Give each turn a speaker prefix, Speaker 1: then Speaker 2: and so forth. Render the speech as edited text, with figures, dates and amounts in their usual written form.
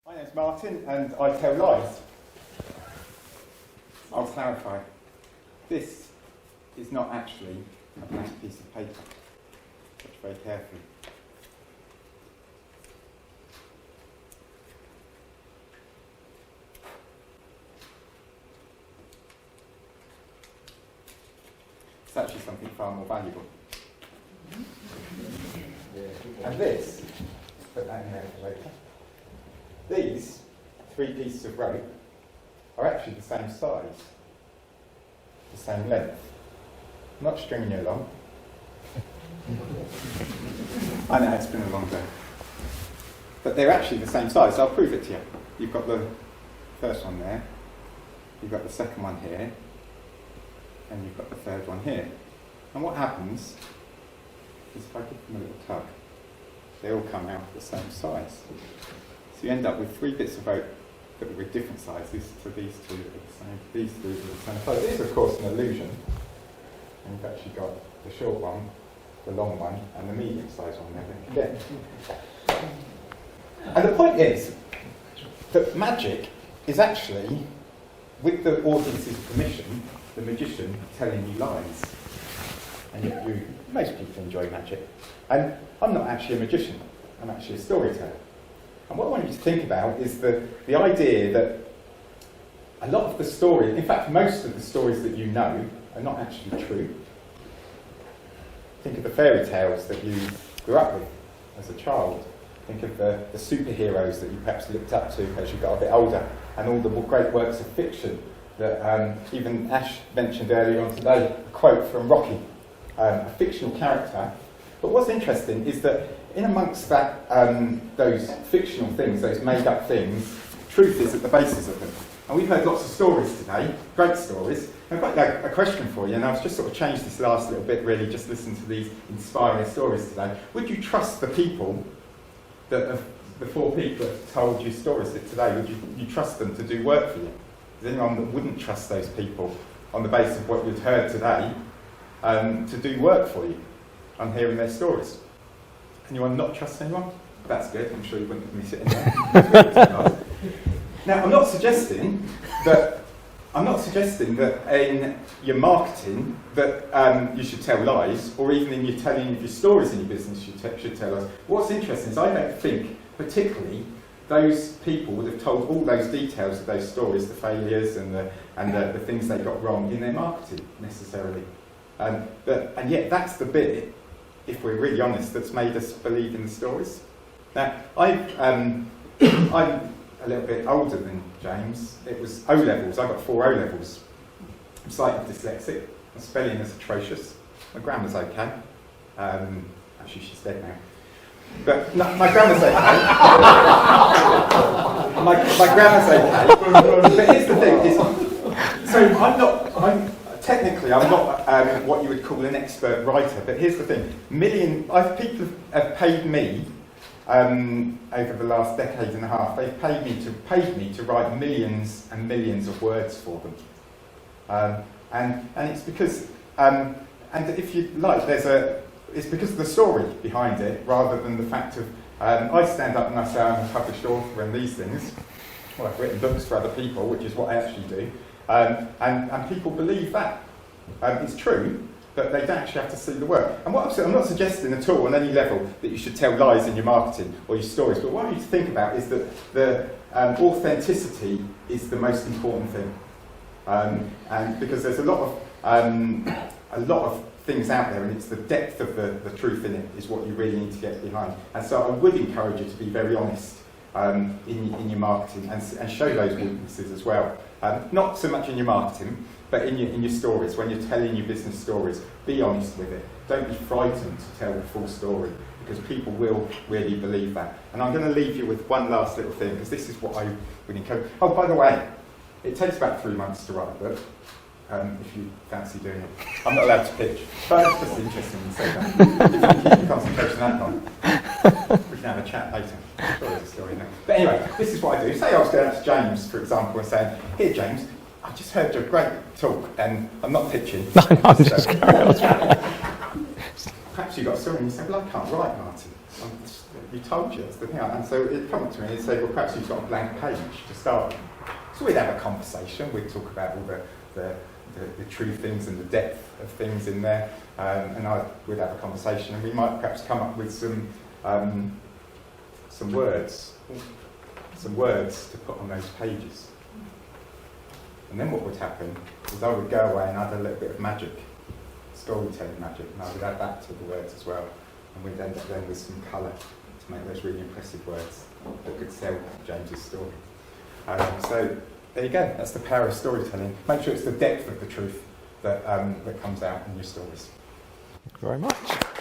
Speaker 1: My name's Martin and I tell lies. I'll clarify. This is not actually a blank piece of paper. Watch very carefully. It's actually something far more valuable. And this, put that in there for later. These 3 pieces of rope are actually the same size, the same length. I'm not stringing you along. I know it's been a long day. But they're actually the same size, so I'll prove it to you. You've got the first one there, you've got the second one here, and you've got the third one here. And what happens is if I give them a little tug, they all come out the same size. So you end up with 3 bits of rope that are with different sizes, so these 2 are the same, these 3 are the same size. It is of course an illusion, and you've actually got the short one, the long one, and the medium sized one there. Yeah. And the point is that magic is actually, with the audience's permission, the magician telling you lies. And yet most people enjoy magic. And I'm not actually a magician, I'm actually a storyteller. And what I want you to think about is the idea that a lot of the stories, in fact most of the stories that you know, are not actually true. Think of the fairy tales that you grew up with as a child. Think of the superheroes that you perhaps looked up to as you got a bit older, and all the great works of fiction that even Ash mentioned earlier on today, a quote from Rocky, a fictional character. But what's interesting is that in amongst that, those fictional things, those made-up things, truth is at the basis of them. And we've heard lots of stories today, great stories. I've got a question for you, and I've just sort of changed this last little bit really, just listen to these inspiring stories today. Would you trust the people that the 4 people that have told you stories today? Would you trust them to do work for you? Is there anyone that wouldn't trust those people on the basis of what you've heard today to do work for you on hearing their stories? Anyone not trust anyone? That's good, I'm sure you wouldn't have me sitting there. Now, I'm not suggesting that in your marketing that you should tell lies, or even in your telling of your stories in your business you should tell lies. What's interesting is I don't think particularly those people would have told all those details of those stories, the failures and the things they got wrong in their marketing necessarily. And yet that's the bit, if we're really honest, that's made us believe in the stories. Now, I'm a little bit older than James. It was O-levels. I got 4 O-levels. I'm slightly dyslexic. My spelling is atrocious. My grammar's okay. Actually, she's dead now. But no, my grammar's okay. my grammar's okay. But here's the thing: so I'm not what you would call an expert writer. But here's the thing: people have paid me over the last decade and a half. They've paid me to write millions and millions of words for them, and it's because and if you like, it's because of the story behind it, rather than the fact of I stand up and I say I'm a published author and these things. Well, I've written books for other people, which is what I actually do, and people believe that. It's true, but they don't actually have to see the work. And what I'm not suggesting at all on any level that you should tell lies in your marketing or your stories, but what I want you to think about is that the authenticity is the most important thing. And because there's a lot of things out there, and it's the depth of the truth in it is what you really need to get behind. And so I would encourage you to be very honest in your marketing and show those weaknesses as well. Not so much in your marketing, but in your stories. When you're telling your business stories, be honest with it. Don't be frightened to tell the full story, because people will really believe that. And I'm going to leave you with one last little thing, because this is what I would encourage. Oh, by the way, it takes about 3 months to write a book, if you fancy doing it. I'm not allowed to pitch, but it's just interesting to say that. If you can keep your concentration that long, we can have a chat later. I'm sure there's a story in there. But anyway, this is what I do. Say I was going up to James, for example, and saying, "Here, James, I just heard your great talk," and I'm not pitching.
Speaker 2: No, I'm just
Speaker 1: Perhaps you've got a story and you say, "Well, I can't write, Martin. you told you, that's the thing. And so it'd come up to me and say, well, perhaps you've got a blank page to start with. So we'd have a conversation, we'd talk about all the true things and the depth of things in there, and we'd have a conversation, and we might perhaps come up with some words to put on those pages. And then what would happen is I would go away and add a little bit of magic, storytelling magic, and I would add that to the words as well. And we'd end up then with some colour to make those really impressive words that could sell James's story. So there you go, that's the power of storytelling. Make sure it's the depth of the truth that comes out in your stories.
Speaker 2: Thank you very much.